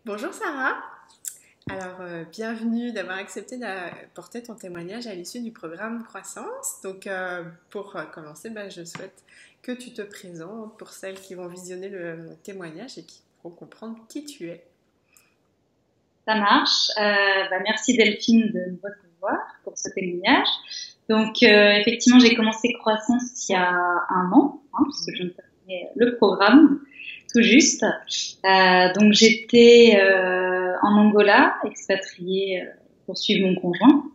Bonjour Sarah. Alors, bienvenue d'avoir accepté d'apporter ton témoignage à l'issue du programme Croissance. Donc, pour commencer, je souhaite que tu te présentes pour celles qui vont visionner le témoignage et qui pourront comprendre qui tu es. Ça marche. Merci Delphine de me recevoir pour ce témoignage. Donc, effectivement, j'ai commencé Croissance il y a un an, parce que je me terminais le programme tout juste. Donc, j'étais en Angola, expatriée pour suivre mon conjoint.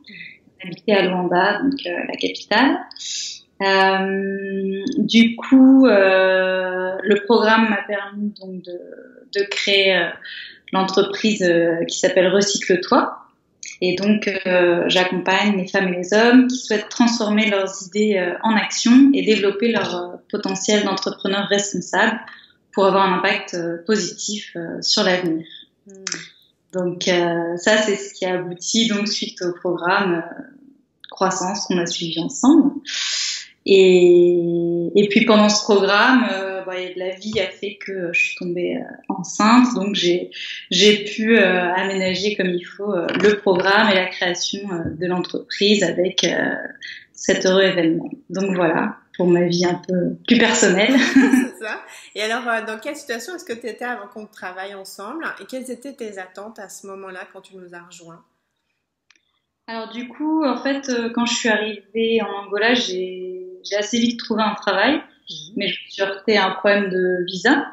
J'habitais à Luanda, donc la capitale. Du coup, le programme m'a permis donc de créer l'entreprise qui s'appelle Recycle-toi. Et donc, j'accompagne les femmes et les hommes qui souhaitent transformer leurs idées en action et développer leur potentiel d'entrepreneur responsable pour avoir un impact positif sur l'avenir. Donc, ça, c'est ce qui a abouti donc suite au programme Croissance qu'on a suivi ensemble. Et puis pendant ce programme, la vie a fait que je suis tombée enceinte, donc j'ai pu aménager comme il faut le programme et la création de l'entreprise avec cet heureux événement. Donc voilà, pour ma vie un peu plus personnelle. C'est ça. Et alors, dans quelle situation est-ce que tu étais avant qu'on travaille ensemble et quelles étaient tes attentes à ce moment-là quand tu nous as rejoints? Alors du coup, en fait, quand je suis arrivée en Angola, j'ai assez vite trouvé un travail, mais je me suis heurtée à un problème de visa.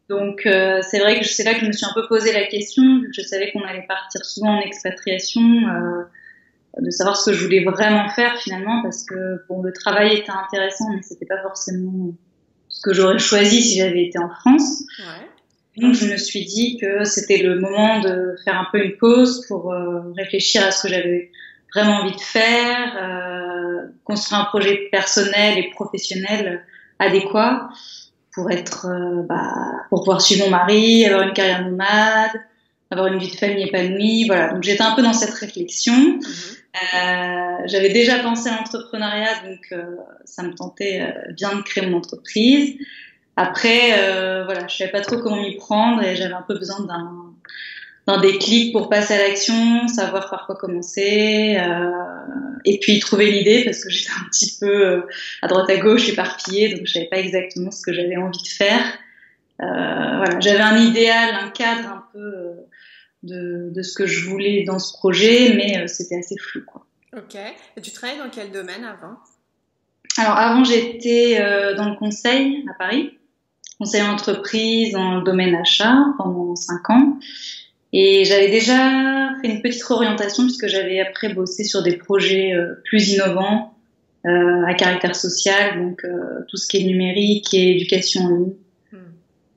Donc c'est vrai que c'est là que je me suis un peu posé la question, vu que je savais qu'on allait partir souvent en expatriation, de savoir ce que je voulais vraiment faire finalement, parce que bon, le travail était intéressant, mais c'était pas forcément ce que j'aurais choisi si j'avais été en France. Ouais. Donc je me suis dit que c'était le moment de faire un peu une pause pour réfléchir à ce que j'avais vraiment envie de faire, construire un projet personnel et professionnel adéquat pour être, pour pouvoir suivre mon mari, avoir une carrière nomade, avoir une vie de famille épanouie. Voilà. Donc j'étais un peu dans cette réflexion. J'avais déjà pensé à l'entrepreneuriat, donc ça me tentait bien de créer mon entreprise. Après, je savais pas trop comment m'y prendre et j'avais un peu besoin d'un déclic pour passer à l'action, savoir par quoi commencer, et puis trouver l'idée parce que j'étais un petit peu à droite à gauche éparpillée, donc je savais pas exactement ce que j'avais envie de faire. J'avais un idéal, un cadre un peu de ce que je voulais dans ce projet, mais c'était assez flou, quoi. Ok. Et tu travaillais dans quel domaine avant? Alors avant, j'étais dans le conseil à Paris, conseil en entreprise dans le domaine achat pendant 5 ans. Et j'avais déjà fait une petite réorientation puisque j'avais après bossé sur des projets plus innovants à caractère social, donc tout ce qui est numérique et éducation en ligne.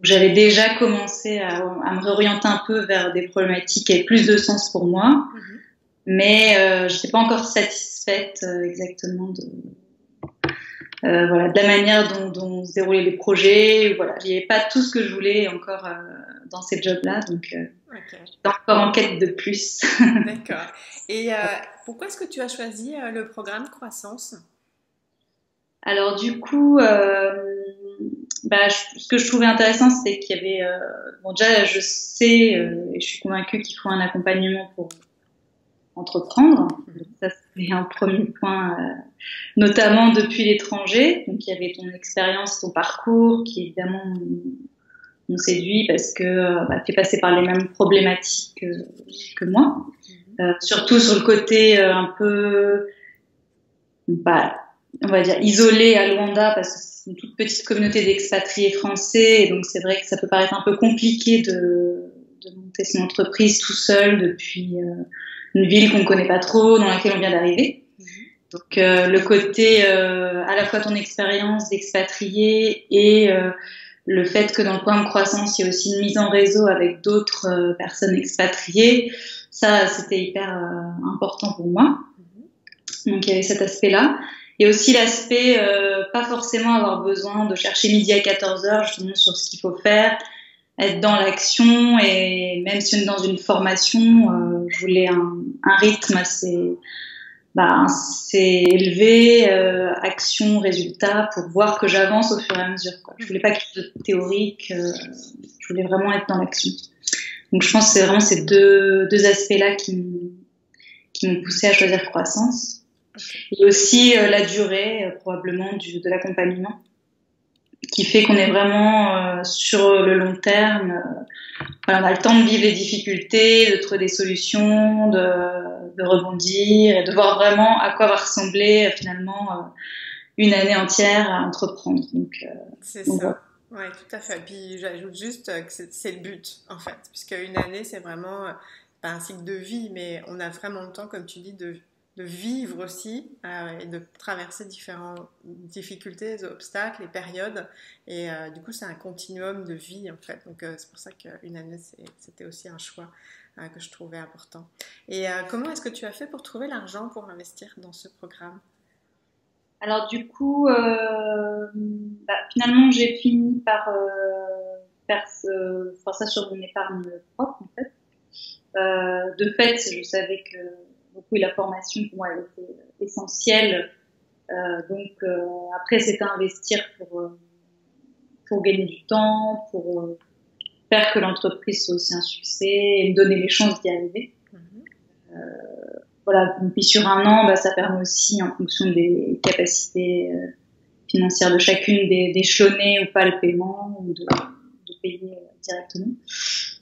J'avais déjà commencé à me réorienter un peu vers des problématiques qui avaient plus de sens pour moi, mais je n'étais pas encore satisfaite exactement de la manière dont se déroulaient les projets. Voilà, il n'y avait pas tout ce que je voulais encore dans ces jobs-là, donc j'étais encore en quête de plus. D'accord. Et pourquoi est-ce que tu as choisi le programme Croissance? Alors du coup, ce que je trouvais intéressant, c'était qu'il y avait, déjà je sais et je suis convaincue qu'il faut un accompagnement pour entreprendre. Donc ça, c'est un premier point, notamment depuis l'étranger. Donc il y avait ton expérience, ton parcours, qui évidemment m'ont séduit parce que tu es passé par les mêmes problématiques que moi. Surtout sur le côté un peu, on va dire isolé à Luanda, parce que c'est une toute petite communauté d'expatriés français, et donc c'est vrai que ça peut paraître un peu compliqué de monter son entreprise tout seul depuis une ville qu'on ne connaît pas trop, dans laquelle on vient d'arriver. Donc le côté à la fois ton expérience d'expatrié et le fait que dans le programme Croissance, il y a aussi une mise en réseau avec d'autres personnes expatriées, ça c'était hyper important pour moi. Donc il y avait cet aspect-là. Et aussi l'aspect, pas forcément avoir besoin de chercher midi à 14h justement sur ce qu'il faut faire, être dans l'action, et même si on est dans une formation, je voulais un rythme assez élevé, action, résultat, pour voir que j'avance au fur et à mesure, quoi. Je voulais pas quelque chose de théorique, je voulais vraiment être dans l'action. Donc je pense que c'est vraiment ces deux aspects-là qui m'ont poussé à choisir croissance. Et aussi la durée probablement de l'accompagnement, qui fait qu'on est vraiment sur le long terme. Voilà, on a le temps de vivre les difficultés, de trouver des solutions, de rebondir et de voir vraiment à quoi va ressembler finalement une année entière à entreprendre. C'est ça. Ouais, tout à fait. Puis j'ajoute juste que c'est le but en fait, puisque une année c'est vraiment pas un cycle de vie, mais on a vraiment le temps, comme tu dis, de vivre aussi et de traverser différentes difficultés, obstacles et périodes. Et du coup, c'est un continuum de vie en fait. Donc c'est pour ça qu'une année c'était aussi un choix que je trouvais important. Et comment est-ce que tu as fait pour trouver l'argent pour investir dans ce programme? Alors du coup, finalement, j'ai fini par faire ça sur mon épargne propre en fait. De fait, je savais que beaucoup la formation pour moi elle était essentielle. Après, c'était investir pour gagner du temps, pour faire que l'entreprise soit aussi un succès et me donner les chances d'y arriver. Voilà. Puis sur un an, ça permet aussi, en fonction des capacités financières de chacune, d'échelonner ou pas le paiement ou de payer directement.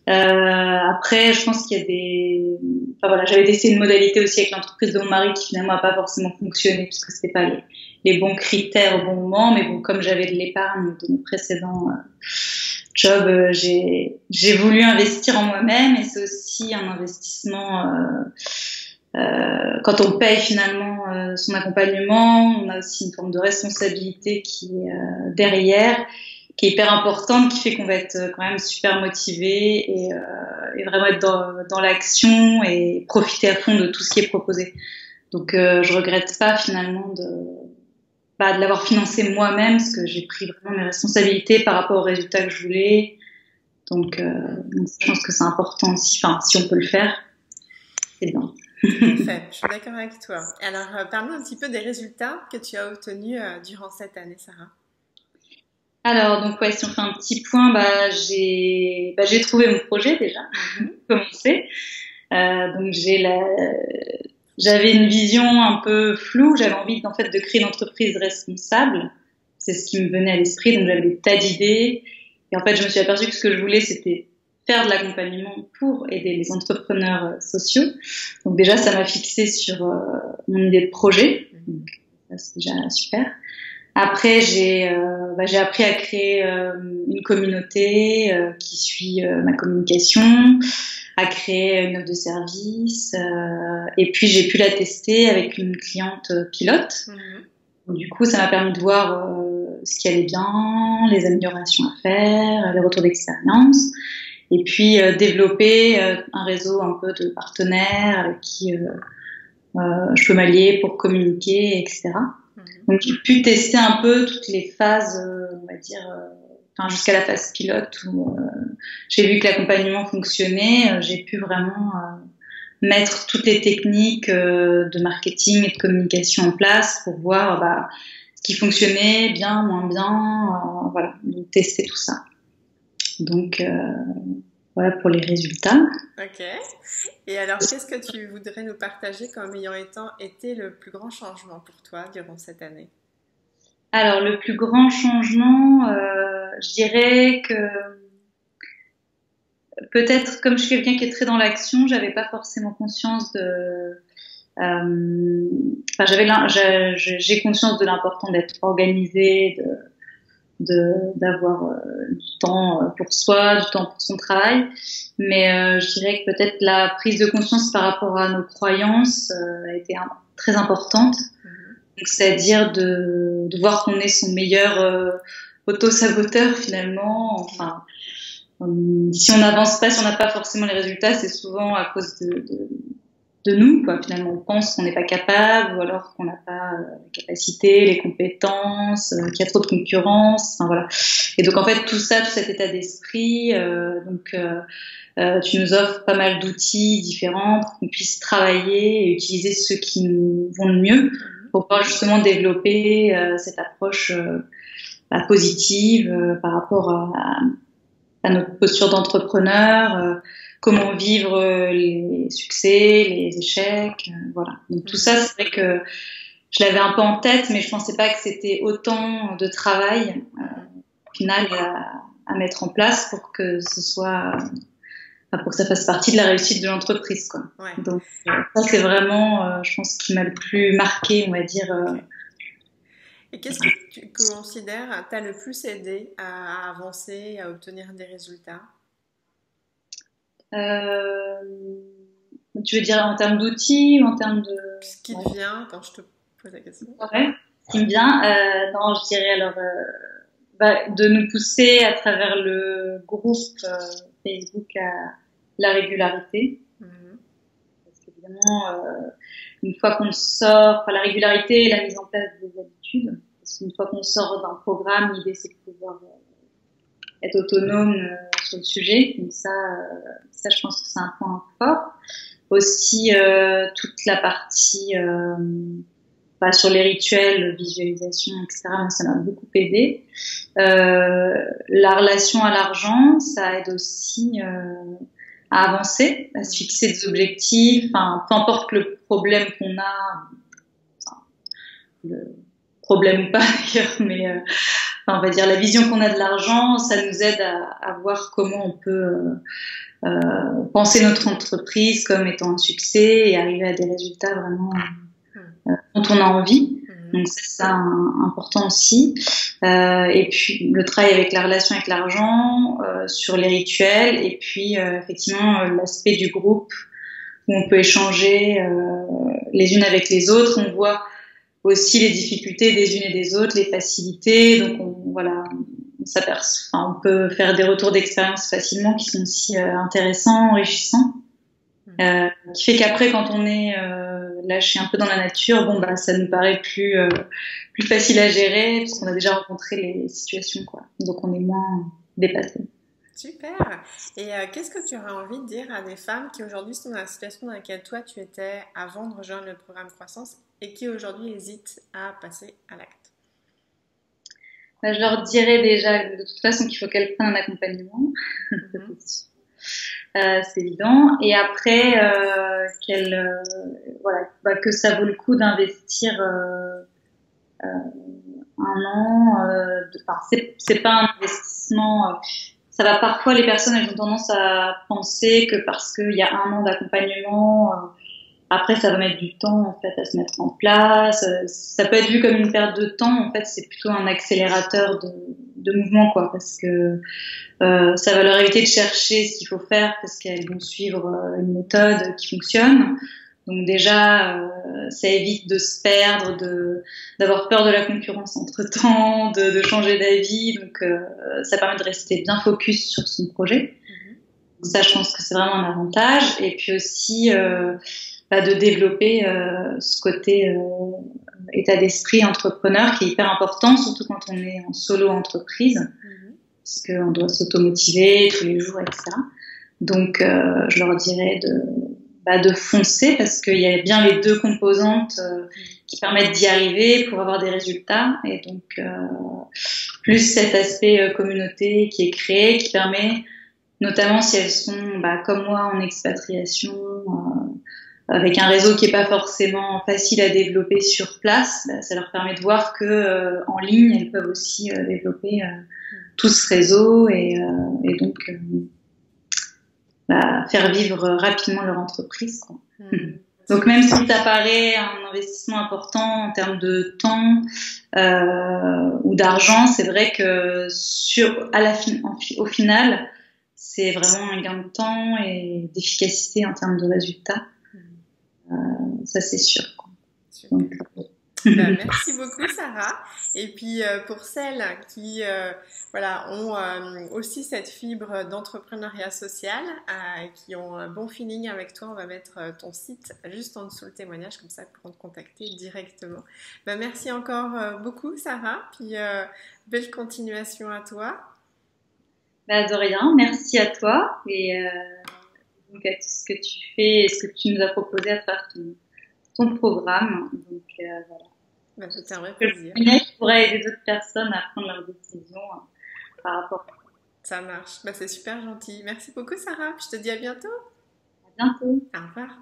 Après, je pense qu'il y a j'avais testé une modalité aussi avec l'entreprise de mon mari qui finalement n'a pas forcément fonctionné parce que c'était pas les bons critères au bon moment. Mais bon, comme j'avais de l'épargne de mes précédents jobs, j'ai voulu investir en moi-même et c'est aussi un investissement. Quand on paye finalement son accompagnement, on a aussi une forme de responsabilité qui est derrière, qui est hyper importante, qui fait qu'on va être quand même super motivé et vraiment être dans l'action et profiter à fond de tout ce qui est proposé. Donc je regrette pas finalement de l'avoir financé moi-même parce que j'ai pris vraiment mes responsabilités par rapport aux résultats que je voulais. Donc je pense que c'est important aussi. Enfin, si on peut le faire, c'est bien. Parfait, je suis d'accord avec toi. Alors, parle-nous un petit peu des résultats que tu as obtenus durant cette année, Sarah. Alors, donc, si on fait un petit point, j'ai trouvé mon projet déjà, commencé. Donc, j'avais une vision un peu floue. J'avais envie, en fait, de créer une entreprise responsable. C'est ce qui me venait à l'esprit. Donc, j'avais des tas d'idées. Et en fait, je me suis aperçue que ce que je voulais, c'était faire de l'accompagnement pour aider les entrepreneurs sociaux. Donc, déjà, ça m'a fixé sur mon idée de projet. Donc, ça, c'est déjà super. Après, j'ai appris à créer une communauté qui suit ma communication, à créer une offre de service, et puis j'ai pu la tester avec une cliente pilote. Donc, du coup, ça m'a permis de voir ce qui allait bien, les améliorations à faire, les retours d'expérience, et puis développer un réseau un peu de partenaires avec qui je peux m'allier pour communiquer, etc. Donc j'ai pu tester un peu toutes les phases, on va dire, jusqu'à la phase pilote où j'ai vu que l'accompagnement fonctionnait. J'ai pu vraiment mettre toutes les techniques de marketing et de communication en place pour voir ce qui fonctionnait bien, moins bien, voilà, donc tester tout ça. Donc voilà pour les résultats. Ok. Et alors, qu'est-ce que tu voudrais nous partager comme ayant été le plus grand changement pour toi durant cette année? Alors, le plus grand changement, je dirais que peut-être comme je suis quelqu'un qui est très dans l'action, j'avais pas forcément conscience j'ai conscience de l'important d'être organisé, d'avoir du temps pour soi, du temps pour son travail. Mais je dirais que peut-être la prise de conscience par rapport à nos croyances a été très importante. Donc, c'est-à-dire de voir qu'on est son meilleur auto-saboteur finalement. Enfin, si on n'avance pas, si on n'a pas forcément les résultats, c'est souvent à cause de nous, quoi. Finalement, on pense qu'on n'est pas capable, ou alors qu'on n'a pas la capacité, les compétences, qu'il y a trop de concurrence. Enfin voilà. Et donc en fait, tout cet état d'esprit, tu nous offres pas mal d'outils différents pour qu'on puisse travailler et utiliser ceux qui nous vont le mieux pour pouvoir justement développer cette approche positive par rapport à notre posture d'entrepreneur, comment vivre les succès, les échecs, voilà. Donc tout ça, c'est vrai que je l'avais un peu en tête, mais je pensais pas que c'était autant de travail au final à mettre en place pour que ce soit, pour que ça fasse partie de la réussite de l'entreprise, quoi. Ouais. Donc ça, c'est vraiment, je pense, ce qui m'a le plus marqué, on va dire. Okay. Et qu'est-ce que tu considères t'a le plus aidé à avancer, à obtenir des résultats? Euh, Tu veux dire en termes d'outils ou en termes de... Ce qui Ouais. te vient quand je te pose la question? Ouais. Ce qui me vient, non, je dirais alors de nous pousser à travers le groupe Facebook à la régularité. Mhm. Parce qu'évidemment, une fois qu'on sort, enfin, la régularité et la mise en place des habitudes. Parce qu'une fois qu'on sort d'un programme, l'idée c'est de pouvoir être autonome sur le sujet. Donc ça, je pense que c'est un point fort. Aussi toute la partie sur les rituels, visualisation, etc. Moi, ça m'a beaucoup aidé. La relation à l'argent, ça aide aussi à avancer, à se fixer des objectifs. Enfin, peu importe le problème qu'on a, enfin, le problème ou pas d'ailleurs, mais on va dire la vision qu'on a de l'argent, ça nous aide à voir comment on peut penser notre entreprise comme étant un succès et arriver à des résultats vraiment dont on a envie. Donc c'est ça important aussi. Et puis le travail avec la relation avec l'argent, sur les rituels, et puis effectivement l'aspect du groupe où on peut échanger les unes avec les autres. On voit aussi les difficultés des unes et des autres, les facilités. Donc on peut faire des retours d'expérience facilement qui sont aussi intéressants, enrichissants. Qui fait qu'après, quand on est lâché un peu dans la nature, ça nous paraît plus facile à gérer parce qu'on a déjà rencontré les situations, quoi. Donc on est moins dépassé. Super. Et qu'est-ce que tu aurais envie de dire à des femmes qui aujourd'hui sont dans la situation dans laquelle toi tu étais avant de rejoindre le programme Croissance et qui aujourd'hui hésitent à passer à l'acte? Je leur dirais déjà de toute façon qu'il faut qu'elles prennent un accompagnement. C'est évident. Et après, que ça vaut le coup d'investir un an. C'est pas un investissement. Ça va parfois, les personnes, elles ont tendance à penser que parce qu'il y a un an d'accompagnement, après ça va mettre du temps en fait à se mettre en place. Ça peut être vu comme une perte de temps. En fait, c'est plutôt un accélérateur de mouvement, quoi, parce que ça va leur éviter de chercher ce qu'il faut faire parce qu'elles vont suivre une méthode qui fonctionne. Donc déjà, ça évite de se perdre, d'avoir peur de la concurrence entre-temps, de changer d'avis. Donc ça permet de rester bien focus sur son projet. Donc ça, je pense que c'est vraiment un avantage. Et puis aussi de développer ce côté état d'esprit entrepreneur qui est hyper important, surtout quand on est en solo entreprise. Parce qu'on doit s'automotiver tous les jours, etc. Donc, je leur dirais de foncer parce qu'il y a bien les deux composantes qui permettent d'y arriver pour avoir des résultats. Et donc, plus cet aspect communauté qui est créé, qui permet, notamment si elles sont comme moi en expatriation, avec un réseau qui est pas forcément facile à développer sur place, ça leur permet de voir que en ligne, elles peuvent aussi développer tout ce réseau et donc faire vivre rapidement leur entreprise, quoi. Donc même si ça paraît un investissement important en termes de temps ou d'argent, c'est vrai que au final, c'est vraiment un gain de temps et d'efficacité en termes de résultats. Ça c'est sûr, quoi. Donc, merci beaucoup Sarah. Et puis pour celles qui ont aussi cette fibre d'entrepreneuriat social, qui ont un bon feeling avec toi, on va mettre ton site juste en dessous le témoignage, comme ça elles pourront te contacter directement. Merci encore beaucoup Sarah, puis belle continuation à toi. De rien, merci à toi et donc à tout ce que tu fais et ce que tu nous as proposé à travers ton programme. Donc voilà. C'était un vrai plaisir. Je pourrais aider d'autres personnes à prendre leurs décisions par rapport Ça marche. Bah, c'est super gentil. Merci beaucoup, Sarah. Puis je te dis à bientôt. À bientôt. Au revoir.